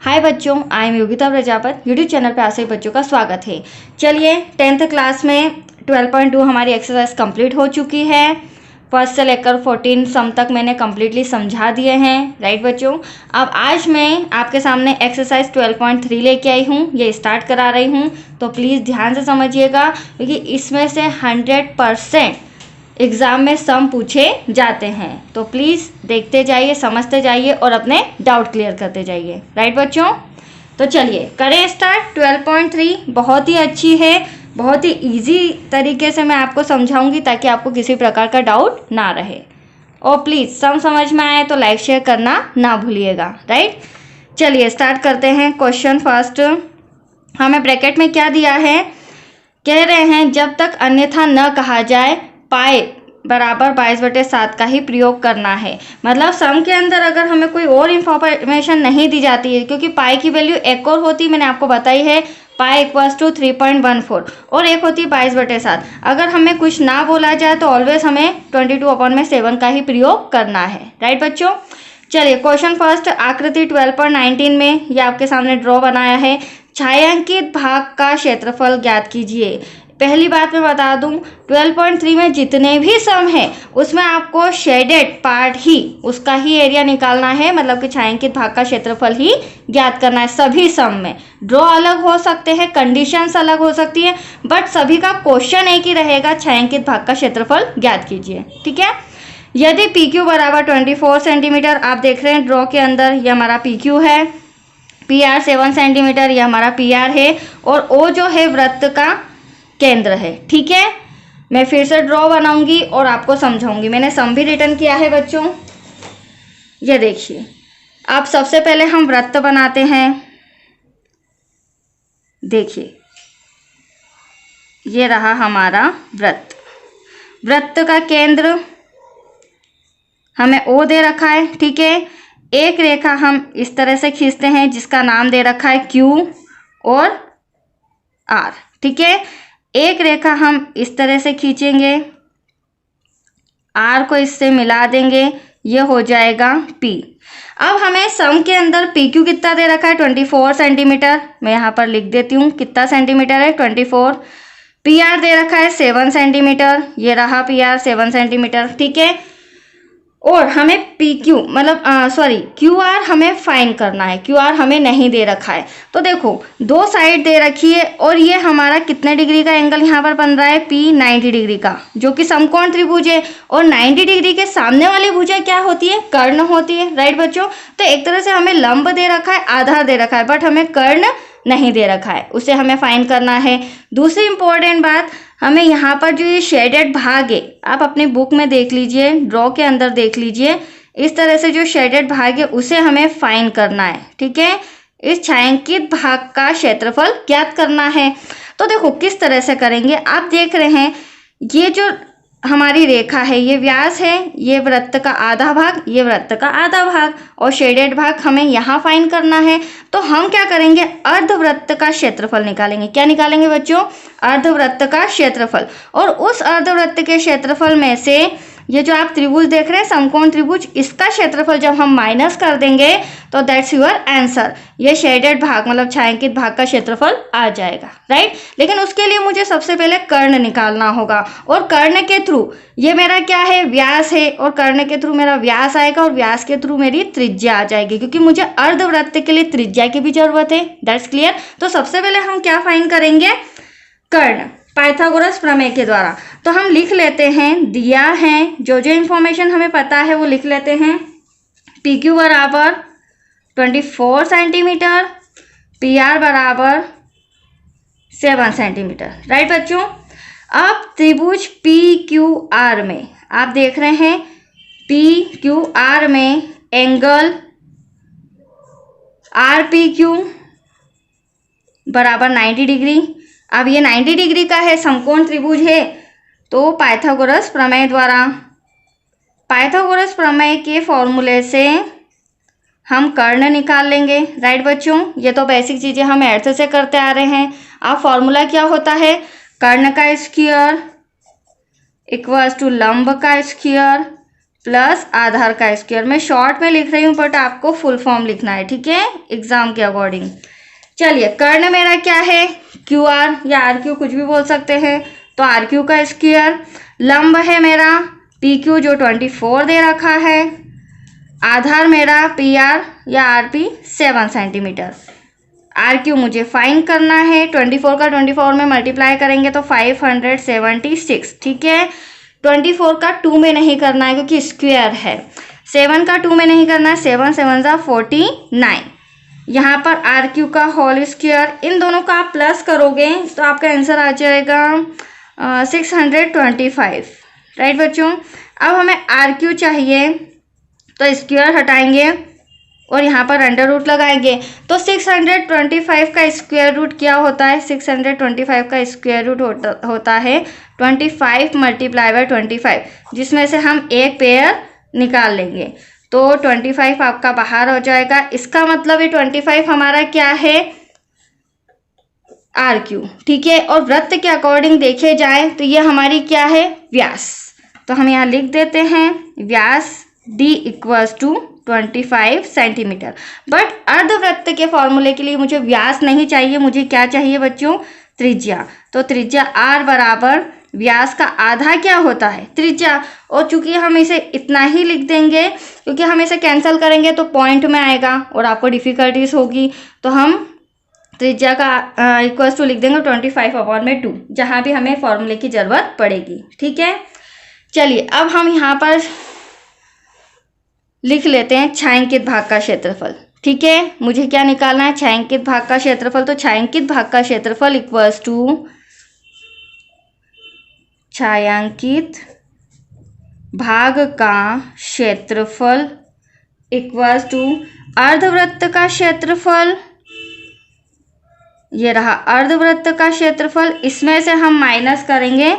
हाय बच्चों, I am Yogita Prajapat. YouTube channel पे आप सभी बच्चों का स्वागत है। चलिए 10th क्लास में 12.2 हमारी एक्सरसाइज कंप्लीट हो चुकी है। फर्स्ट से लेकर 14 सम तक मैंने कम्प्लीटली समझा दिए हैं। राइट बच्चों, अब आज मैं आपके सामने एक्सरसाइज 12.3 लेके आई हूँ, ये स्टार्ट करा रही हूँ, तो प्लीज़ ध्यान से समझिएगा क्योंकि इसमें से 100% एग्ज़ाम में सम पूछे जाते हैं। तो प्लीज़ देखते जाइए, समझते जाइए और अपने डाउट क्लियर करते जाइए। राइट बच्चों, तो चलिए करें स्टार्ट। 12.3 बहुत ही अच्छी है, बहुत ही इजी तरीके से मैं आपको समझाऊंगी ताकि आपको किसी प्रकार का डाउट ना रहे। और प्लीज़ सम समझ में आए तो लाइक शेयर करना ना भूलिएगा। राइट, चलिए स्टार्ट करते हैं। क्वेश्चन फर्स्ट, हमें ब्रैकेट में क्या दिया है, कह रहे हैं जब तक अन्यथा न कहा जाए पाई बराबर 22/7 का ही प्रयोग करना है। मतलब सम के अंदर अगर हमें कोई और इंफॉर्मेशन नहीं दी जाती है, क्योंकि पाई की वैल्यू एक और होती मैंने आपको बताई है, पाई इक्वल्स टू 3.14 और एक होती 22/7। अगर हमें कुछ ना बोला जाए तो ऑलवेज हमें 22/7 का ही प्रयोग करना है। राइट बच्चों, चलिए क्वेश्चन फर्स्ट, आकृति 12.19 में ये आपके सामने ड्रॉ बनाया है। छायांकित भाग का क्षेत्रफल ज्ञात कीजिए। पहली बात मैं बता दूं, 12.3 में जितने भी सम है उसमें आपको शेडेड पार्ट ही, उसका ही एरिया निकालना है, मतलब कि छायांकित भाग का क्षेत्रफल ही ज्ञात करना है। सभी सम में ड्रॉ अलग हो सकते हैं, कंडीशंस अलग हो सकती है, बट सभी का क्वेश्चन एक ही रहेगा, छायांकित भाग का क्षेत्रफल ज्ञात कीजिए। ठीक है, यदि पी क्यू बराबर 24 सेंटीमीटर, आप देख रहे हैं ड्रॉ के अंदर ये हमारा पी क्यू है, पी आर 7 सेंटीमीटर ये हमारा पी आर है, और ओ जो है वृत्त का केंद्र है। ठीक है, मैं फिर से ड्रॉ बनाऊंगी और आपको समझाऊंगी। मैंने सम भी रिटर्न किया है बच्चों, ये देखिए। अब सबसे पहले हम वृत्त बनाते हैं। देखिए ये रहा हमारा वृत्त, वृत्त का केंद्र हमें ओ दे रखा है। ठीक है, एक रेखा हम इस तरह से खींचते हैं जिसका नाम दे रखा है क्यू और आर। ठीक है, एक रेखा हम इस तरह से खींचेंगे, आर को इससे मिला देंगे, ये हो जाएगा पी। अब हमें सम के अंदर पी क्यू कितना दे रखा है, 24 सेंटीमीटर। मैं यहाँ पर लिख देती हूँ कितना सेंटीमीटर है, 24। पी आर दे रखा है 7 सेंटीमीटर, ये रहा पी आर 7 सेंटीमीटर। ठीक है, और हमें पी क्यू मतलब क्यू आर हमें फाइंड करना है। क्यू आर हमें नहीं दे रखा है, तो देखो दो साइड दे रखी है और ये हमारा कितने डिग्री का एंगल यहाँ पर बन रहा है, पी 90 डिग्री का, जो कि समकोण त्रिभुज है। और 90 डिग्री के सामने वाली भुजा क्या होती है, कर्ण होती है। राइट बच्चों, तो एक तरह से हमें लंब दे रखा है, आधार दे रखा है, बट हमें कर्ण नहीं दे रखा है, उसे हमें फाइंड करना है। दूसरी इंपॉर्टेंट बात, हमें यहाँ पर जो ये शेडेड भाग है, आप अपनी बुक में देख लीजिए, ड्रॉ के अंदर देख लीजिए, इस तरह से जो शेडेड भाग है उसे हमें फाइंड करना है। ठीक है, इस छायांकित भाग का क्षेत्रफल ज्ञात करना है। तो देखो किस तरह से करेंगे, आप देख रहे हैं ये जो हमारी रेखा है, ये व्यास है, ये वृत्त का आधा भाग, ये वृत्त का आधा भाग, और शेडेड भाग हमें यहाँ फाइंड करना है। तो हम क्या करेंगे, अर्धवृत्त का क्षेत्रफल निकालेंगे। क्या निकालेंगे बच्चों, अर्धवृत्त का क्षेत्रफल। और उस अर्धवृत्त के क्षेत्रफल में से ये जो आप त्रिभुज देख रहे हैं, समकोण त्रिभुज, इसका क्षेत्रफल जब हम माइनस कर देंगे तो दैट्स योर आंसर, ये शेडेड भाग मतलब छायांकित भाग का क्षेत्रफल आ जाएगा। राइट, लेकिन उसके लिए मुझे सबसे पहले कर्ण निकालना होगा, और कर्ण के थ्रू ये मेरा क्या है, व्यास है, और कर्ण के थ्रू मेरा व्यास आएगा, और व्यास के थ्रू मेरी त्रिज्या आ जाएगी, क्योंकि मुझे अर्धवृत्त के लिए त्रिज्या की भी जरूरत है। That's clear. तो सबसे पहले हम क्या फाइंड करेंगे, कर्ण, पाइथागोरस प्रमेय के द्वारा। तो हम लिख लेते हैं, दिया है जो जो इंफॉर्मेशन हमें पता है वो लिख लेते हैं। पी क्यू बराबर 24 सेंटीमीटर, पी आर बराबर 7 सेंटीमीटर। राइट बच्चों, अब त्रिभुज पी क्यू आर में आप देख रहे हैं, पी क्यू आर में एंगल आर पी क्यू बराबर 90 डिग्री। अब ये 90 डिग्री का है, समकोण त्रिभुज है, तो पाइथागोरस प्रमेय द्वारा, पाइथागोरस प्रमेय के फॉर्मूले से हम कर्ण निकाल लेंगे। राइट बच्चों, ये तो बेसिक चीज़ें हम अर्थ से करते आ रहे हैं। अब फॉर्मूला क्या होता है, कर्ण का स्क्वायर इक्वल्स टू लंब का स्क्वायर प्लस आधार का स्क्वायर। मैं शॉर्ट में लिख रही हूँ बट आपको फुल फॉर्म लिखना है, ठीक है, एग्जाम के अकॉर्डिंग। चलिए, कर्ण मेरा क्या है, क्यू आर या आर क्यू, कुछ भी बोल सकते हैं, तो आर क्यू का स्क्वायर। लंब है मेरा पी क्यू जो 24 दे रखा है। आधार मेरा पी आर या R P 7 centimetre. R Q मुझे फाइंड करना है, 24 का 24 में मल्टीप्लाई करेंगे तो 576, ठीक है। 24 का 2 में नहीं करना है क्योंकि स्क्वायर है। 7 का 2 में नहीं करना है, 7 7 जा 49। यहाँ पर आर क्यू का होल स्क्वायर, इन दोनों का आप प्लस करोगे तो आपका आंसर आ जाएगा 625, राइट बच्चों। अब हमें आर क्यू चाहिए तो स्क्वायर हटाएंगे और यहाँ पर अंडर रूट लगाएंगे, तो 625 का स्क्वायर रूट क्या होता है, 625 का स्क्वायर रूट होता है 25 मल्टीप्लाई बाय 25, जिसमें से हम एक पेयर निकाल लेंगे तो 25 आपका बाहर हो जाएगा। इसका मतलब ये 25 हमारा क्या है, आर क्यू, ठीक है। और वृत्त के अकॉर्डिंग देखे जाए तो ये हमारी क्या है, व्यास। तो हम यहाँ लिख देते हैं व्यास d equals to 25 centimetre. But अर्धवृत्त के फॉर्मूले के लिए मुझे व्यास नहीं चाहिए, मुझे क्या चाहिए बच्चों, त्रिज्या। तो त्रिज्या r बराबर व्यास का आधा क्या होता है, त्रिज्या। और चूंकि हम इसे इतना ही लिख देंगे क्योंकि हम इसे कैंसिल करेंगे तो पॉइंट में आएगा और आपको डिफिकल्टीज होगी, तो हम त्रिज्या का इक्वल्स टू लिख देंगे 25/2, जहाँ भी हमें फॉर्मूले की जरूरत पड़ेगी, ठीक है। चलिए, अब हम यहाँ पर लिख लेते हैं छायांकित भाग का क्षेत्रफल, ठीक है। मुझे क्या निकालना है, छायांकित भाग का क्षेत्रफल। तो छायांकित भाग का क्षेत्रफल इक्वल्स टू छायांकित भाग का क्षेत्रफल इक्वल्स टू अर्धवृत्त का क्षेत्रफल। ये रहा अर्धवृत्त का क्षेत्रफल, इसमें से हम माइनस करेंगे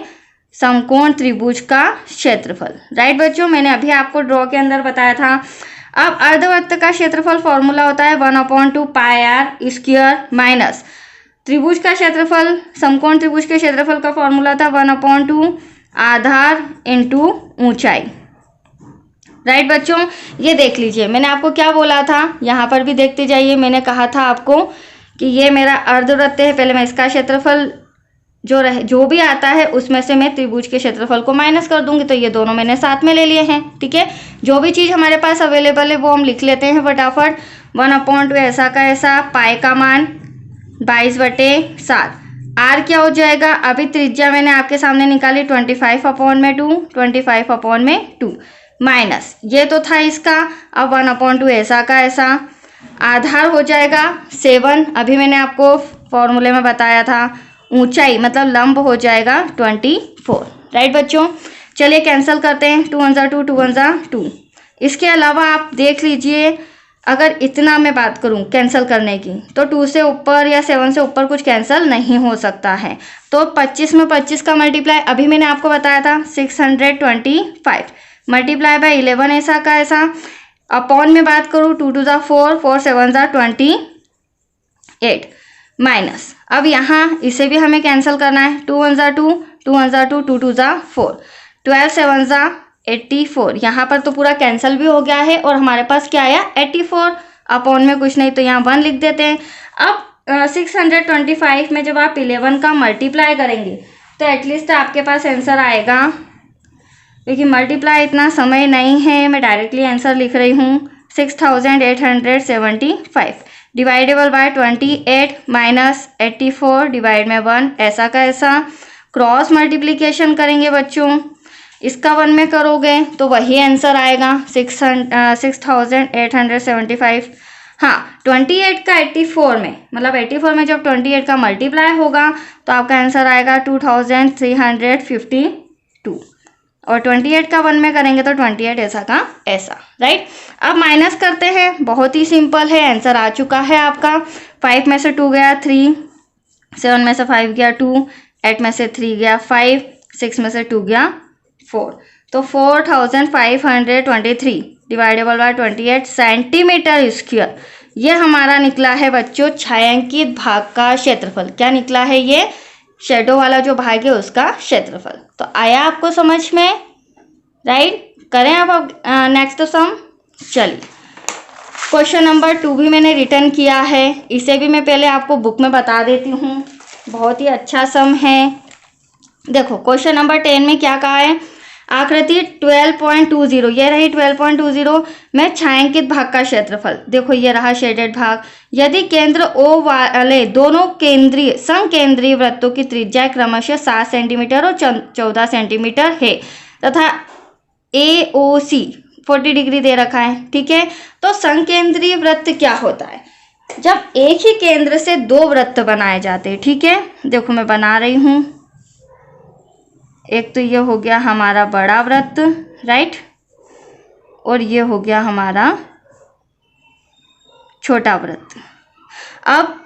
समकोण त्रिभुज का क्षेत्रफल, राइट बच्चों। मैंने अभी आपको ड्रॉ के अंदर बताया था। अब अर्धवृत्त का क्षेत्रफल फॉर्मूला होता है 1/2 पाई आर स्क्वायर माइनस त्रिभुज का क्षेत्रफल, समकोण त्रिभुज के क्षेत्रफल का फॉर्मूला था 1/2 आधार इंटू ऊंचाई, राइट बच्चों। ये देख लीजिए, मैंने आपको क्या बोला था, यहाँ पर भी देखते जाइए। मैंने कहा था आपको कि ये मेरा अर्धवृत्त है, पहले मैं इसका क्षेत्रफल जो भी आता है उसमें से मैं त्रिभुज के क्षेत्रफल को माइनस कर दूंगी, तो ये दोनों मैंने साथ में ले लिए हैं, ठीक है। जो भी चीज़ हमारे पास अवेलेबल है वो हम लिख लेते हैं फटाफट। 1/2 ऐसा का ऐसा, पाई का मान 22/7। आर क्या हो जाएगा, अभी त्रिज्या मैंने आपके सामने निकाली 25/2 माइनस ये तो था इसका, अब 1/2 ऐसा का ऐसा। आधार हो जाएगा 7, अभी मैंने आपको फॉर्मूले में बताया था। ऊंचाई मतलब लंब हो जाएगा 24, राइट बच्चों। चलिए कैंसिल करते हैं, 2 1 2 2 1 2। इसके अलावा आप देख लीजिए, अगर इतना मैं बात करूं कैंसिल करने की, तो 2 से ऊपर या 7 से ऊपर कुछ कैंसिल नहीं हो सकता है। तो 25 में 25 का मल्टीप्लाई अभी मैंने आपको बताया था 625 मल्टीप्लाई बाय 11 ऐसा का ऐसा। अपॉन में बात करूँ 2 2 4 4 7 28 माइनस, अब यहाँ इसे भी हमें कैंसिल करना है। 2 1 2 2 1 2 2 2 4 12 7 84। यहाँ पर तो पूरा कैंसिल भी हो गया है और हमारे पास क्या आया 84। अपॉन में कुछ नहीं तो यहाँ 1 लिख देते हैं। अब 625 में जब आप 11 का मल्टीप्लाई करेंगे तो एटलीस्ट आपके पास आंसर आएगा, क्योंकि मल्टीप्लाई इतना समय नहीं है, मैं डायरेक्टली आंसर लिख रही हूँ 6875 डिवाइडेबल बाय 28 माइनस 84 डिवाइड में 1 ऐसा का ऐसा। क्रॉस मल्टीप्लिकेशन करेंगे बच्चों, इसका 1 में करोगे तो वही आंसर आएगा 6875। हाँ, 28 का 84 में मतलब 84 में जब 28 का मल्टीप्लाई होगा तो आपका आंसर आएगा 2352 और 28 का 1 में करेंगे तो 28 ऐसा का ऐसा, राइट। अब माइनस करते हैं, बहुत ही सिंपल है, आंसर आ चुका है आपका। 5 में से 2 गया 3, 7 में से 5 गया 2, 8 में से 3 गया 5, 6 में से 2 गया 4, तो 4523 डिवाइडेबल बाय 28 सेंटीमीटर स्क्वायर। ये हमारा निकला है बच्चों छायांकित भाग का क्षेत्रफल। क्या निकला है, ये शेडो वाला जो भाग है उसका क्षेत्रफल। तो आया आपको समझ में, राइट। करें अब नेक्स्ट सम। चलिए, क्वेश्चन नंबर 2 भी मैंने रिटर्न किया है, इसे भी मैं पहले आपको बुक में बता देती हूँ। बहुत ही अच्छा सम है। देखो क्वेश्चन नंबर 10 में क्या कहा है, आकृति 12.20, ये रही 12.20 में छायांकित भाग का क्षेत्रफल। देखो ये रहा शेडेड भाग। यदि केंद्र ओ वाले दोनों केंद्रीय समकेंद्रीय वृत्तों की त्रिज्या क्रमशः 7 सेंटीमीटर और 14 सेंटीमीटर है तथा AOC 40 डिग्री दे रखा है, ठीक है। तो समकेंद्रीय वृत्त क्या होता है, जब एक ही केंद्र से दो वृत्त बनाए जाते हैं, ठीक है। देखो मैं बना रही हूं। एक तो ये हो गया हमारा बड़ा वृत्त, राइट, और ये हो गया हमारा छोटा वृत्त। अब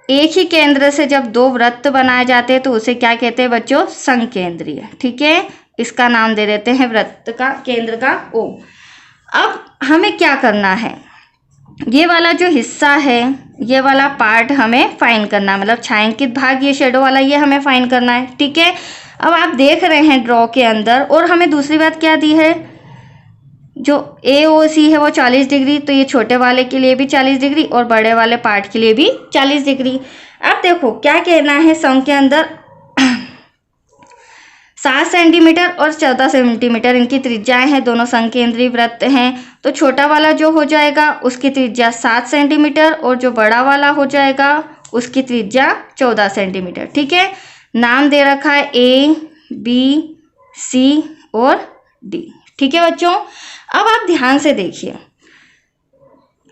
एक ही केंद्र से जब दो वृत्त बनाए जाते हैं तो उसे क्या कहते हैं बच्चों, समकेंद्रीय, ठीक है। इसका नाम दे देते हैं वृत्त का केंद्र का O। अब हमें क्या करना है, ये वाला जो हिस्सा है, ये वाला पार्ट हमें फाइंड करना है, मतलब छायांकित भाग ये शेडो वाला, ये हमें फाइंड करना है, ठीक है। अब आप देख रहे हैं ड्रॉ के अंदर, और हमें दूसरी बात क्या दी है, जो AOC है वो 40 डिग्री, तो ये छोटे वाले के लिए भी 40 डिग्री और बड़े वाले पार्ट के लिए भी 40 डिग्री। अब देखो क्या कहना है, सम के अंदर 7 सेंटीमीटर और 14 सेंटीमीटर इनकी त्रिज्याएं हैं, दोनों समकेंद्रीय वृत्त हैं। तो छोटा वाला जो हो जाएगा उसकी त्रिज्या 7 सेंटीमीटर और जो बड़ा वाला हो जाएगा उसकी त्रिज्या 14 सेंटीमीटर, ठीक है। नाम दे रखा है A, B, C और D, ठीक है बच्चों। अब आप ध्यान से देखिए,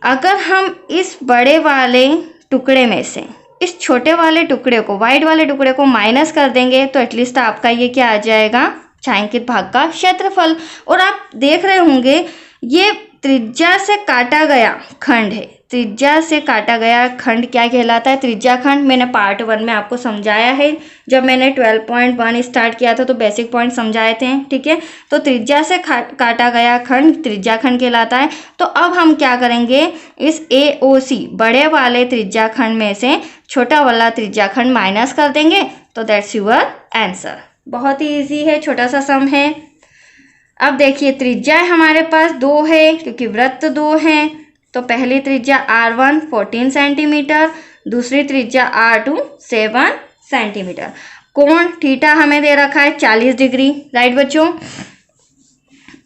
अगर हम इस बड़े वाले टुकड़े में से इस छोटे वाले टुकड़े को, वाइट वाले टुकड़े को माइनस कर देंगे तो एटलीस्ट आपका ये क्या आ जाएगा, छायांकित भाग का क्षेत्रफल। और आप देख रहे होंगे ये त्रिज्या से काटा गया खंड है, त्रिज्या से काटा गया खंड क्या कहलाता है, त्रिज्या खंड। मैंने पार्ट 1 में आपको समझाया है, जब मैंने 12.1 स्टार्ट किया था तो बेसिक पॉइंट समझाए थे, ठीक है। तो त्रिज्या से काटा गया खंड त्रिज्या खंड कहलाता है। तो अब हम क्या करेंगे, इस AOC बड़े वाले त्रिज्या खंड में से छोटा वाला त्रिज्या खंड माइनस कर देंगे, तो दैट्स योर आंसर। बहुत ही ईजी है, छोटा सा सम है। अब देखिए त्रिज्या हमारे पास 2 है, क्योंकि वृत्त 2 हैं। तो पहली त्रिज्या R1 14 सेंटीमीटर, दूसरी त्रिज्या R2 7 सेंटीमीटर। कोण थीटा हमें दे रखा है 40 डिग्री, राइट बच्चों।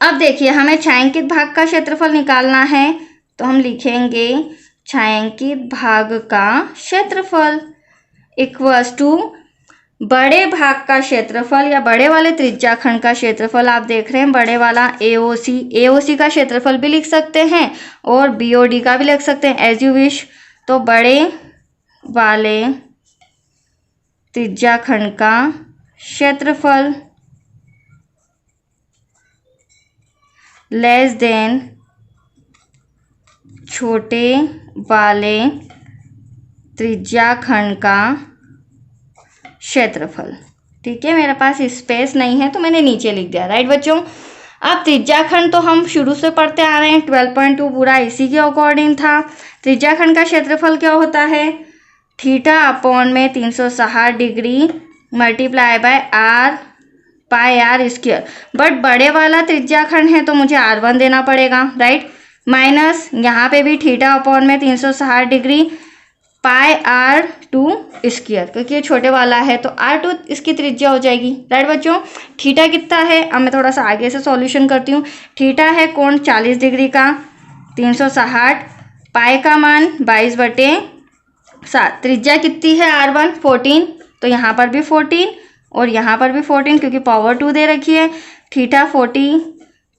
अब देखिए हमें छायांकित भाग का क्षेत्रफल निकालना है, तो हम लिखेंगे छायांकित भाग का क्षेत्रफल इक्वल्स टू बड़े भाग का क्षेत्रफल या बड़े वाले त्रिज्या खंड का क्षेत्रफल। आप देख रहे हैं बड़े वाला AOC का क्षेत्रफल भी लिख सकते हैं और BOD का भी लिख सकते हैं, एज यू विश। तो बड़े वाले त्रिज्या खंड का क्षेत्रफल लेस देन छोटे वाले त्रिज्या खंड का क्षेत्रफल, ठीक है। मेरे पास स्पेस नहीं है तो मैंने नीचे लिख दिया, राइट बच्चों। अब त्रिज्या खंड तो हम शुरू से पढ़ते आ रहे हैं, 12.2 पूरा इसी के अकॉर्डिंग था। त्रिज्या खंड का क्षेत्रफल क्या होता है, थीटा अपॉन में 360 degree multiply by R pi R square. But बड़े वाला त्रिज्या खंड है तो मुझे R1 देना पड़ेगा, राइट। माइनस यहाँ पे भी थीटा अपॉन में 360 डिग्री पाई R2 स्क्वायर, क्योंकि ये छोटे वाला है तो R2 इसकी त्रिज्या हो जाएगी, राइट बच्चों। थीटा कितना है, अब मैं थोड़ा सा आगे से सॉल्यूशन करती हूँ। थीटा है कोण 40 डिग्री का, 360, पाई का मान 22/7। त्रिज्या कितनी है R1 14, तो यहाँ पर भी 14 और यहाँ पर भी 14, क्योंकि पावर 2 दे रखी है। थीटा 40,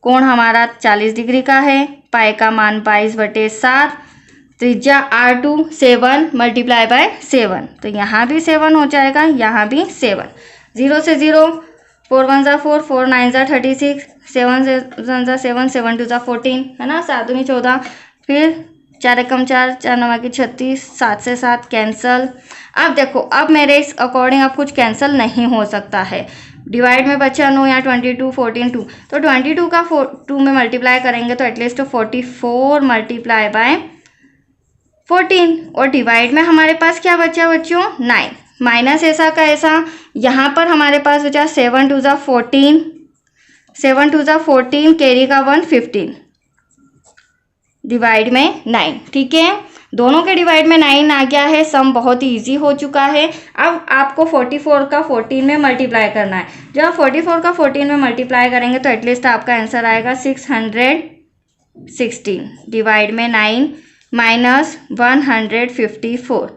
कोण हमारा 40 डिग्री का है, पाई का मान 22/7, त्रिज्या R2 7 मल्टीप्लाई बाय 7, तो यहाँ भी 7 हो जाएगा, यहाँ भी 7। 0 से 0, 4 1 जा 4, 4 9 जा 36, 7 1 जा 7, 7 2 जा 14, है ना, 7 दूनी 14, फिर 4 एकम 4, 4 9 की 36, 7 से 7 कैंसल। अब देखो, अब मेरे इस अकॉर्डिंग अब कुछ कैंसिल नहीं हो सकता है। डिवाइड में बचा 9, यहाँ 22 14 2, तो 22 का 2 में मल्टीप्लाई करेंगे तो एटलीस्ट 44 मल्टीप्लाई बाय 14, और डिवाइड में हमारे पास क्या बचा बच्चों 9, माइनस ऐसा का ऐसा। यहाँ पर हमारे पास बचा 7 2 जा 14, 7 2 जा 14, कैरी का 1 15, डिवाइड में 9। ठीक है, दोनों के डिवाइड में 9 आ गया है। सम बहुत ही ईजी हो चुका है। अब आपको 44 का 14 में मल्टीप्लाई करना है। जब आप 44 का 14 में मल्टीप्लाई करेंगे तो एटलीस्ट आपका आंसर आएगा 616, डिवाइड में 9 माइनस 154।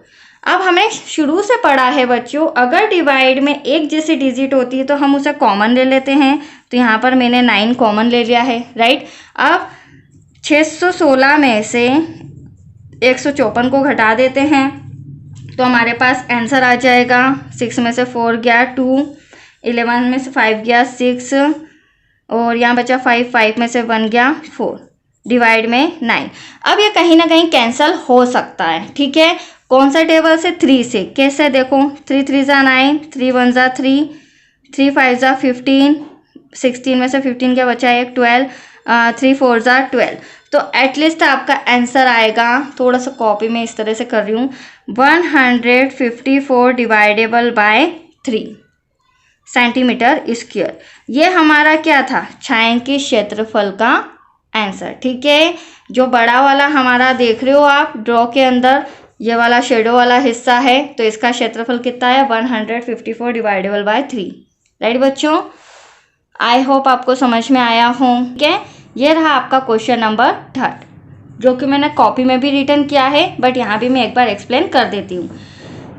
अब हमने शुरू से पढ़ा है बच्चों, अगर डिवाइड में एक जैसी डिजिट होती है तो हम उसे कॉमन ले लेते हैं। तो यहाँ पर मैंने 9 कॉमन ले लिया है, राइट। अब 616 में से 154 को घटा देते हैं तो हमारे पास आंसर आ जाएगा 6 में से 4 गया 2, 11 में से 5 गया 6, और यहाँ बचा 5, 5 में से 1 गया 4, डिवाइड में 9। अब ये कहीं ना कहीं कैंसिल हो सकता है। ठीक है, कौन सा टेबल से? 3 से। कैसे? देखो 3 3 जा 9, 3 1 जा 3, 3 5 जा 15, 16 में से 15 क्या बचा है? 12, 3 4 जा 12। तो एटलीस्ट आपका आंसर आएगा, थोड़ा सा कॉपी में इस तरह से कर रही हूँ, 154 डिवाइडेबल बाय 3 सेंटीमीटर स्क्वायर। ये हमारा क्या था? छायांकित क्षेत्रफल का आंसर। ठीक है, जो बड़ा वाला हमारा देख रहे हो आप ड्रॉ के अंदर, ये वाला शेडो वाला हिस्सा है, तो इसका क्षेत्रफल कितना है? 154 डिवाइडेबल बाय 3, राइट बच्चों। आई होप आपको समझ में आया हो। ठीक है, ये रहा आपका क्वेश्चन नंबर 3, जो कि मैंने कॉपी में भी रिटर्न किया है, बट यहाँ भी मैं एक बार एक्सप्लेन कर देती हूँ।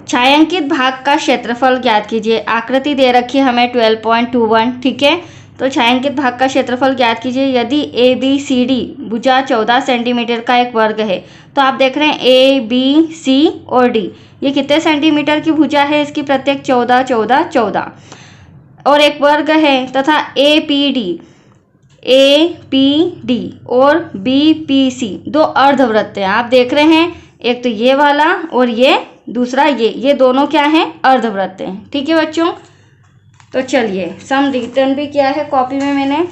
छायांकित भाग का क्षेत्रफल ज्ञात कीजिए। आकृति दे रखी है हमें 12.21। ठीक है, तो छायांकित भाग का क्षेत्रफल ज्ञात कीजिए। यदि ABCD भुजा 14 सेंटीमीटर का एक वर्ग है, तो आप देख रहे हैं ABC और D ये कितने सेंटीमीटर की भुजा है? इसकी प्रत्येक 14 14 14 और एक वर्ग है, तथा APD और BPC दो अर्धवृत्त हैं। आप देख रहे हैं, एक तो ये वाला और ये दूसरा ये दोनों क्या हैं? अर्धवृत्त हैं। ठीक है बच्चों, तो चलिए सम रिटर्न भी किया है कॉपी में मैंने।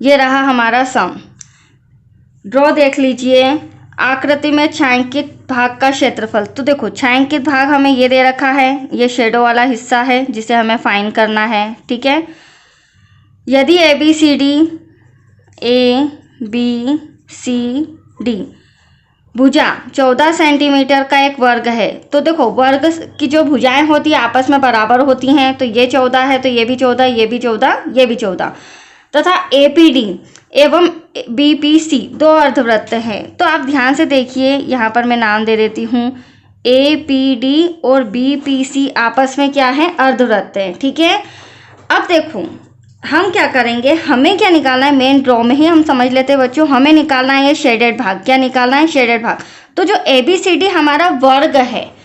ये रहा हमारा सम। ड्रॉ देख लीजिए। आकृति में छायांकित भाग का क्षेत्रफल। तो देखो छायांकित भाग हमें ये दे रखा है, ये शेडो वाला हिस्सा है जिसे हमें फाइंड करना है। ठीक है, यदि ABCD भुजा 14 सेंटीमीटर का एक वर्ग है, तो देखो वर्ग की जो भुजाएं होती है आपस में बराबर होती हैं। तो ये 14 है तो ये भी 14, ये भी 14, ये भी 14, तथा APD एवं BPC दो अर्धवृत्त हैं। तो आप ध्यान से देखिए, यहाँ पर मैं नाम दे देती हूँ, APD और BPC आपस में क्या है? अर्धवृत्त हैं। ठीक है, अब देखो हम क्या करेंगे, हमें क्या निकालना है? मेन ड्रॉ में ही हम समझ लेते हैं बच्चों, हमें निकालना है ये शेडेड भाग। क्या निकालना है? शेडेड भाग। तो जो ABCD हमारा वर्ग है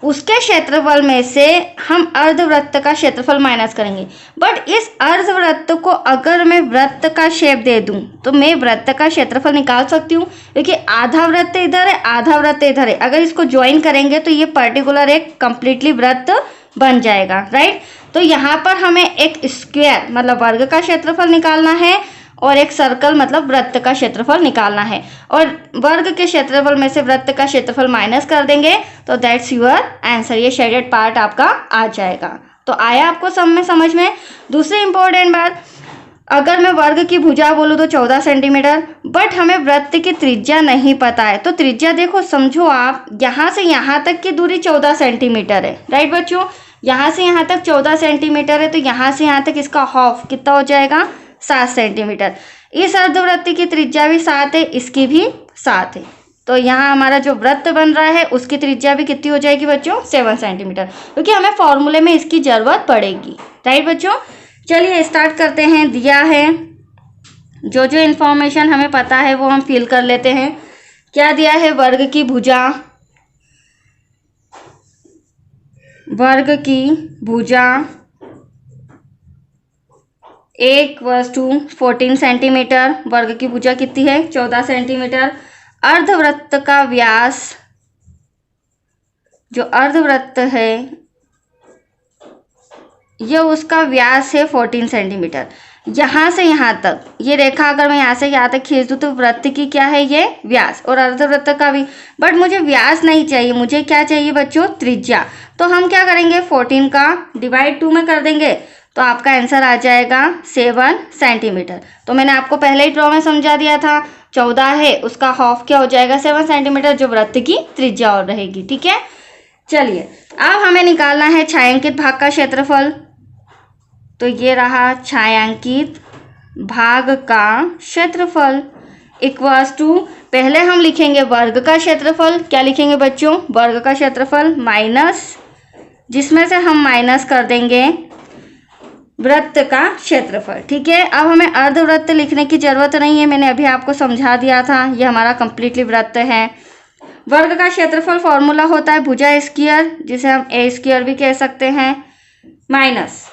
उसके क्षेत्रफल में से हम अर्धवृत्त का क्षेत्रफल माइनस करेंगे। बट इस अर्धवृत्त को अगर मैं वृत्त का शेप दे दूं तो मैं वृत्त का क्षेत्रफल निकाल सकती हूँ, क्योंकि आधा वृत्त इधर है, आधा वृत्त इधर है। अगर इसको ज्वाइन करेंगे तो ये पर्टिकुलर एक कंप्लीटली वृत्त बन जाएगा, राइट। तो यहाँ पर हमें एक स्क्वायर मतलब वर्ग का क्षेत्रफल निकालना है और एक सर्कल मतलब वृत्त का क्षेत्रफल निकालना है, और वर्ग के क्षेत्रफल में से वृत्त का क्षेत्रफल माइनस कर देंगे तो दैट्स योर आंसर। ये शेडेड पार्ट आपका आ जाएगा। तो आया आपको सब में समझ में। दूसरी इंपॉर्टेंट बात, अगर मैं वर्ग की भुजा बोलूँ तो 14 सेंटीमीटर, बट हमें वृत्त की त्रिज्या नहीं पता है। तो त्रिज्या देखो, समझो आप यहाँ से यहाँ तक की दूरी 14 सेंटीमीटर है, राइट बच्चों। यहाँ से यहाँ तक 14 सेंटीमीटर है, तो यहाँ से यहाँ तक इसका हाफ कितना हो जाएगा? 7 सेंटीमीटर। इस अर्धवृत्त की त्रिज्या भी 7 है, इसकी भी 7 है। तो यहाँ हमारा जो वृत्त बन रहा है उसकी त्रिज्या भी कितनी हो जाएगी बच्चों? 7 सेंटीमीटर, क्योंकि हमें फॉर्मूले में इसकी जरूरत पड़ेगी, राइट बच्चों। चलिए स्टार्ट करते हैं। दिया है जो जो इन्फॉर्मेशन हमें पता है वो हम फिल कर लेते हैं। क्या दिया है? वर्ग की भुजा, वर्ग की भुजा 1/14 सेंटीमीटर। वर्ग की भुजा कितनी है? 14 सेंटीमीटर। अर्धवृत्त का व्यास, जो अर्धवृत्त है ये उसका व्यास है 14 सेंटीमीटर। यहाँ से यहाँ तक ये रेखा अगर मैं यहाँ से यहाँ तक खींच दूँ तो वृत्त की क्या है? ये व्यास, और अर्धवृत्त का भी। बट मुझे व्यास नहीं चाहिए, मुझे क्या चाहिए बच्चों? त्रिज्या। तो हम क्या करेंगे? 14 का डिवाइड 2 में कर देंगे तो आपका आंसर आ जाएगा 7 सेंटीमीटर। तो मैंने आपको पहले ही ड्रॉ में समझा दिया था, 14 है उसका हाफ क्या हो जाएगा 7 सेंटीमीटर, जो वृत्त की त्रिज्या और रहेगी। ठीक है, चलिए अब हमें निकालना है छायांकित भाग का क्षेत्रफल। तो ये रहा छायांकित भाग का क्षेत्रफल इक्वल्स टू, पहले हम लिखेंगे वर्ग का क्षेत्रफल। क्या लिखेंगे बच्चों? वर्ग का क्षेत्रफल माइनस, जिसमें से हम माइनस कर देंगे वृत्त का क्षेत्रफल। ठीक है, अब हमें अर्धवृत्त लिखने की जरूरत नहीं है, मैंने अभी आपको समझा दिया था, ये हमारा कंप्लीटली वृत्त है। वर्ग का क्षेत्रफल फॉर्मूला होता है भुजा स्क्वायर, जिसे हम ए स्क्वायर भी कह सकते हैं, माइनस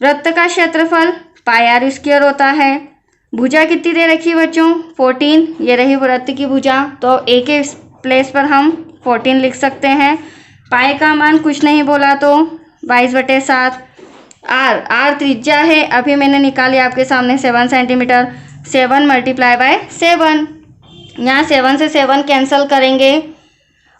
वृत्त का क्षेत्रफल पाई आर स्क्वायर होता है। भुजा कितनी दे रखी है बच्चों? 14, ये रही वृत्त की भुजा, तो ए के प्लेस पर हम 14 लिख सकते हैं। पाई का मान कुछ नहीं बोला तो 22/7। आर त्रिज्या है, अभी मैंने निकाली आपके सामने 7 सेंटीमीटर, 7 × 7, यहाँ 7 से 7 कैंसिल करेंगे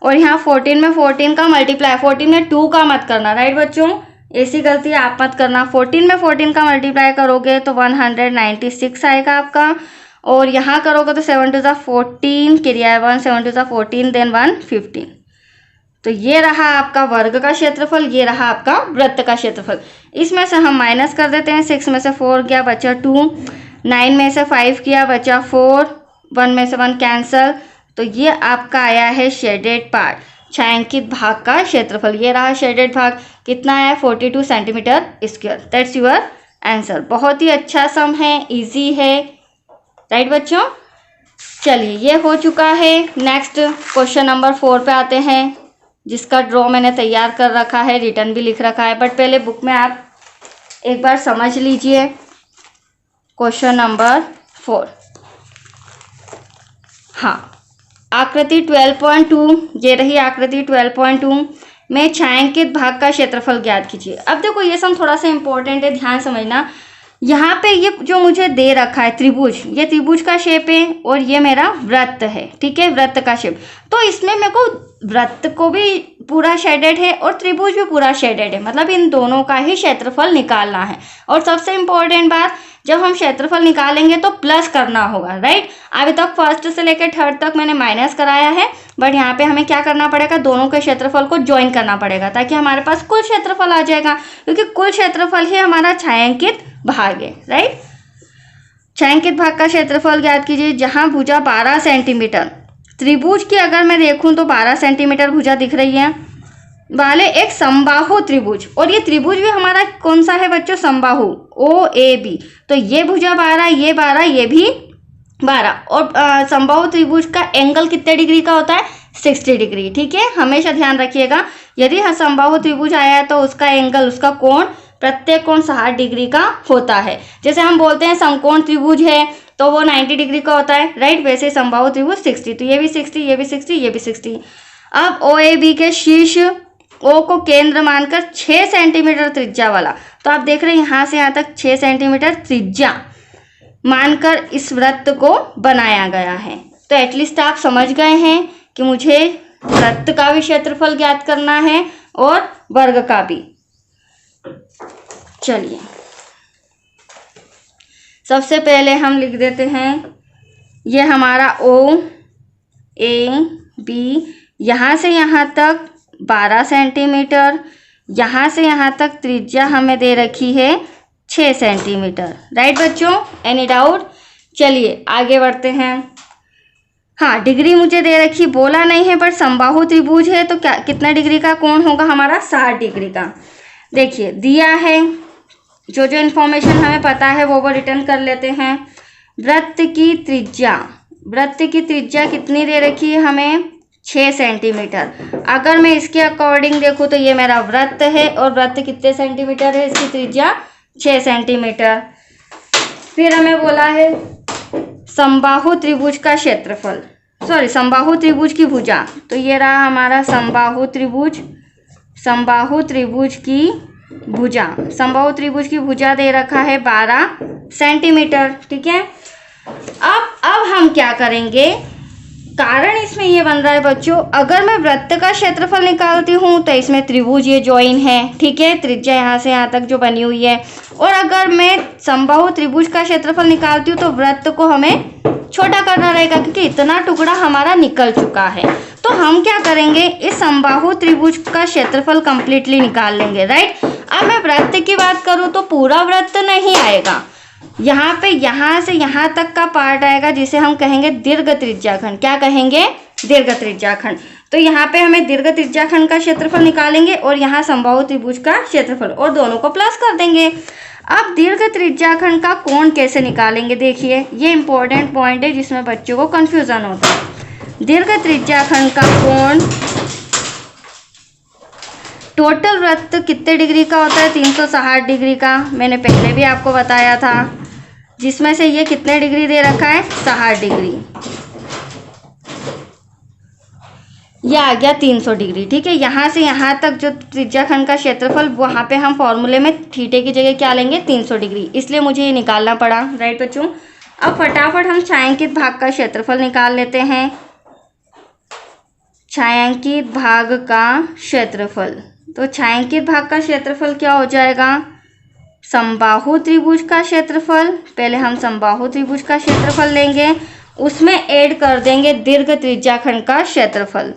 और यहाँ 14 में 14 का मल्टीप्लाई, 14 में 2 का मत करना, राइट बच्चों, ऐसी गलती आप मत करना। 14 में 14 का मल्टीप्लाई करोगे तो 196 आएगा आपका, और यहाँ करोगे तो 7 × 14 क्रिया 1, 7 × 14 देन 115। तो ये रहा आपका वर्ग का क्षेत्रफल, ये रहा आपका वृत्त का क्षेत्रफल। इसमें से हम माइनस कर देते हैं, 6 में से 4 गया बचा 2, 9 में से 5 किया बचा 4, 1 में से 1 कैंसल। तो ये आपका आया है शेडेड पार्ट, छायांकित भाग का क्षेत्रफल। ये रहा शेडेड भाग, कितना है 42 centimetre square. That's your answer. बहुत ही अच्छा सम है, इजी है, राइट बच्चों। चलिए ये हो चुका है। नेक्स्ट क्वेश्चन नंबर 4 पे आते हैं, जिसका ड्रॉ मैंने तैयार कर रखा है, रिटर्न भी लिख रखा है, बट पहले बुक में आप एक बार समझ लीजिए। क्वेश्चन नंबर 4, हाँ, आकृति 12.2, ये रही आकृति 12.2 में छायांकित भाग का क्षेत्रफल ज्ञात कीजिए। अब देखो ये सम थोड़ा सा इंपॉर्टेंट है, ध्यान समझना। यहाँ पे ये जो मुझे दे रखा है त्रिभुज, ये त्रिभुज का शेप है और ये मेरा वृत्त है, ठीक है, वृत्त का शेप। तो इसमें मेरे को वृत्त को भी पूरा शेडेड है और त्रिभुज भी पूरा शेडेड है, मतलब इन दोनों का ही क्षेत्रफल निकालना है। और सबसे इम्पोर्टेंट बात, जब हम क्षेत्रफल निकालेंगे तो प्लस करना होगा, राइट। अभी तक फर्स्ट से लेकर थर्ड तक मैंने माइनस कराया है, बट यहाँ पे हमें क्या करना पड़ेगा, दोनों के क्षेत्रफल को ज्वाइन करना पड़ेगा, ताकि हमारे पास कुल क्षेत्रफल आ जाएगा, क्योंकि कुल क्षेत्रफल ही हमारा छायांकित भाग है, राइट। छायांकित भाग का क्षेत्रफल ज्ञात कीजिए। जहाँ भुजा 12 सेंटीमीटर, त्रिभुज की अगर मैं देखूँ तो 12 सेंटीमीटर भुजा दिख रही है वाले एक समबाहु त्रिभुज, और ये त्रिभुज भी हमारा कौन सा है बच्चों, समबाहु OAB। तो ये भुजा 12, ये 12, ये भी 12, और समबाहु त्रिभुज का एंगल कितने डिग्री का होता है, 60 डिग्री, ठीक है, हमेशा ध्यान रखिएगा। यदि समबाहु त्रिभुज आया है तो उसका एंगल, उसका कोण, प्रत्येक कोण 60 डिग्री का होता है। जैसे हम बोलते हैं समकोण त्रिभुज है तो वो 90 डिग्री का होता है, राइट, वैसे समबाहु त्रिभुज 60, तो ये भी 60, ये भी 60, ये भी 60। अब OAB के शीर्ष O को केंद्र मानकर 6 सेंटीमीटर त्रिज्या वाला, तो आप देख रहे हैं यहाँ से यहाँ तक 6 सेंटीमीटर त्रिज्या मानकर इस वृत्त को बनाया गया है। तो एटलीस्ट आप समझ गए हैं कि मुझे वृत्त का भी क्षेत्रफल ज्ञात करना है और वर्ग का भी। चलिए सबसे पहले हम लिख देते हैं, ये हमारा OAB, यहाँ से यहाँ तक 12 सेंटीमीटर, यहाँ से यहाँ तक त्रिज्या हमें दे रखी है 6 सेंटीमीटर, राइट बच्चों, एनी डाउट। चलिए आगे बढ़ते हैं। हाँ, डिग्री मुझे दे रखी, बोला नहीं है, पर समबाहु त्रिभुज है तो क्या कितना डिग्री का कोण होगा हमारा, 60 डिग्री का। देखिए दिया है, जो जो इन्फॉर्मेशन हमें पता है वो रिटर्न कर लेते हैं। वृत्त की त्रिज्या कितनी दे रखी है हमें, 6 सेंटीमीटर। अगर मैं इसके अकॉर्डिंग देखूँ तो ये मेरा वृत्त है, और वृत्त कितने सेंटीमीटर है, इसकी त्रिज्या 6 सेंटीमीटर। फिर हमें बोला है समबाहु त्रिभुज का क्षेत्रफल, समबाहु त्रिभुज की भुजा, तो ये रहा हमारा समबाहु त्रिभुज की भुजा। समबाहु त्रिभुज की भुजा दे रखा है 12 सेंटीमीटर, ठीक है। अब हम क्या करेंगे, कारण इसमें ये बन रहा है बच्चों, अगर मैं वृत्त का क्षेत्रफल निकालती हूँ तो इसमें त्रिभुज ये ज्वाइन है, ठीक है, त्रिज्या यहाँ से यहाँ तक जो बनी हुई है, और अगर मैं समबाहु त्रिभुज का क्षेत्रफल निकालती हूँ तो वृत्त को हमें छोटा करना रहेगा क्योंकि इतना टुकड़ा हमारा निकल चुका है। तो हम क्या करेंगे, इस समबाहु त्रिभुज का क्षेत्रफल कंप्लीटली निकाल लेंगे, राइट। अब मैं वृत्त की बात करूँ तो पूरा वृत्त नहीं आएगा, यहाँ पे यहाँ से यहाँ तक का पार्ट आएगा जिसे हम कहेंगे दीर्घ त्रिज्याखंड। क्या कहेंगे, दीर्घ त्रिज्याखंड। तो यहाँ पे हमें दीर्घ त्रिज्याखंड का क्षेत्रफल निकालेंगे और यहाँ समबाहु त्रिभुज का क्षेत्रफल और दोनों को प्लस कर देंगे। अब दीर्घ त्रिज्याखंड का कोण कैसे निकालेंगे, देखिए ये इंपॉर्टेंट पॉइंट है जिसमें बच्चों को कंफ्यूजन होता है। दीर्घ त्रिज्याखंड का कोण टोटल वृत्त कितने डिग्री का होता है, 360 डिग्री का। मैंने पहले भी आपको बताया था, जिसमें से ये कितने डिग्री दे रखा है, 60 डिग्री। यह आ गया 300 डिग्री, ठीक है। यहाँ से यहाँ तक जो त्रिज्याखंड का क्षेत्रफल, वहाँ पे हम फॉर्मूले में थीटे की जगह क्या लेंगे, 300 डिग्री, इसलिए मुझे ये निकालना पड़ा, राइट बच्चों। अब फटाफट हम छायांकित भाग का क्षेत्रफल निकाल लेते हैं। छायांकित भाग का क्षेत्रफल, तो छायांकित भाग का क्षेत्रफल क्या हो जाएगा, समबाहु त्रिभुज का क्षेत्रफल। पहले हम समबाहु त्रिभुज का क्षेत्रफल लेंगे, उसमें ऐड कर देंगे दीर्घ त्रिज्याखंड का क्षेत्रफल।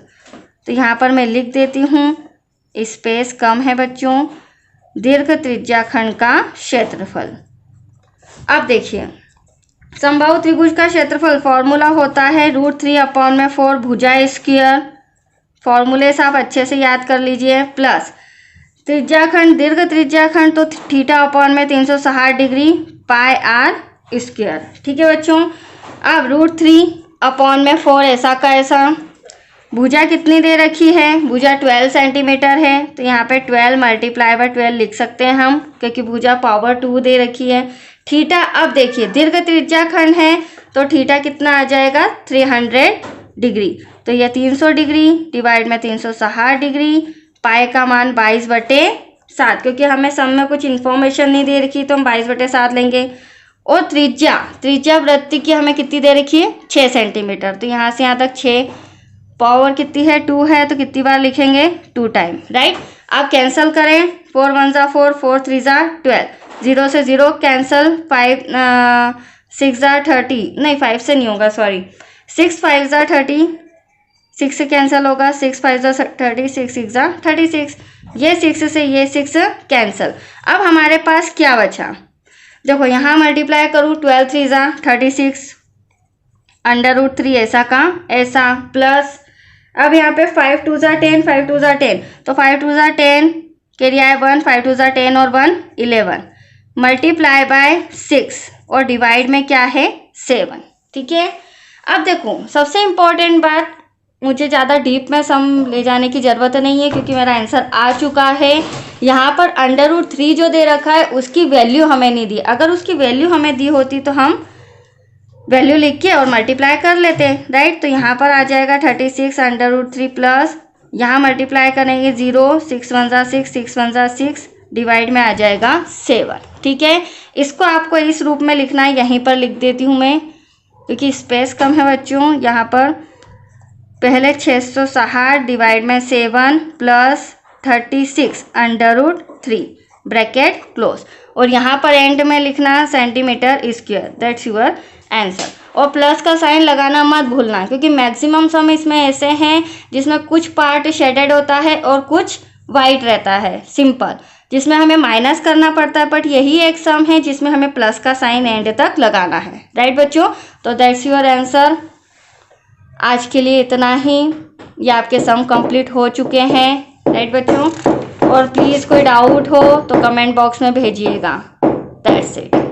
तो यहाँ पर मैं लिख देती हूँ, स्पेस कम है बच्चों, दीर्घ त्रिज्याखंड का क्षेत्रफल। अब देखिए समबाहु त्रिभुज का क्षेत्रफल फॉर्मूला होता है √3/4 भुजा स्क्वायर। फॉर्मूले से आप अच्छे से याद कर लीजिए, प्लस त्रिज्याखंड दीर्घ त्रिज्याखंड तो θ/360 डिग्री πr², ठीक है बच्चों। अब √3/4 ऐसा का ऐसा। भुजा कितनी दे रखी है, भुजा 12 सेंटीमीटर है, तो यहाँ पे 12 × 12 लिख सकते हैं हम, क्योंकि भुजा पावर 2 दे रखी है। थीटा, अब देखिए दीर्घ त्रिज्याखंड है तो थीटा कितना आ जाएगा, 300 डिग्री। तो यह 300 डिग्री डिवाइड में 360 डिग्री, पाई का मान 22/7, क्योंकि हमें सम में कुछ इन्फॉर्मेशन नहीं दे रखी तो हम 22/7 लेंगे। और त्रिज्या वृत्त की हमें कितनी दे रखी है, 6 सेंटीमीटर। तो यहाँ से यहाँ तक 6, पावर कितनी है, 2 है, तो कितनी बार लिखेंगे, 2 टाइम, राइट। आप कैंसिल करें, 4 × 1 = 4, 4 × 3 = 12, 0 से 0 कैंसिल, 5 6 = 30, नहीं 5 से नहीं होगा, सॉरी, 6 × 5 = 30, 6 से कैंसिल होगा, 6 × 5 = 30, 6 × 6 = 36, ये 6 से ये 6 कैंसिल। अब हमारे पास क्या बचा, देखो यहाँ मल्टीप्लाई करूँ, 12 × 3 = 36, √3 ऐसा का ऐसा, प्लस अब यहाँ पे 5 × 2 = 10, 5 × 2 = 10, तो 5 × 2 = 10, कैरी आए 1, 5 × 2 = 10 और 1 11, मल्टीप्लाई बाय 6 और डिवाइड में क्या है, 7, ठीक है। अब देखो सबसे इम्पोर्टेंट बात, मुझे ज़्यादा डीप में सम ले जाने की ज़रूरत नहीं है क्योंकि मेरा आंसर आ चुका है। यहाँ पर √3 जो दे रखा है उसकी वैल्यू हमें नहीं दी, अगर उसकी वैल्यू हमें दी होती तो हम वैल्यू लिख के और मल्टीप्लाई कर लेते, राइट। तो यहाँ पर आ जाएगा 36 √3 प्लस यहाँ मल्टीप्लाई करेंगे 0, 6 × 1 = 6, 6 × 1 = 6, डिवाइड में आ जाएगा 7, ठीक है। इसको आपको इस रूप में लिखना है, यहीं पर लिख देती हूँ मैं क्योंकि स्पेस कम है बच्चों। यहाँ पर पहले 660 डिवाइड में 7 प्लस 36 √3 ब्रैकेट क्लोज, और यहाँ पर एंड में लिखना centimetre square, that's your answer. और प्लस का साइन लगाना मत भूलना क्योंकि मैक्सिमम सम इसमें ऐसे हैं जिसमें कुछ पार्ट शेडेड होता है और कुछ वाइट रहता है, सिंपल, जिसमें हमें माइनस करना पड़ता है, बट यही एक सम है जिसमें हमें प्लस का साइन एंड तक लगाना है, राइट बच्चों। तो दैट्स योर आंसर। आज के लिए इतना ही, ये आपके सम कंप्लीट हो चुके हैं, राइट बच्चों। और प्लीज़ कोई डाउट हो तो कमेंट बॉक्स में भेजिएगा, दैट्स इट।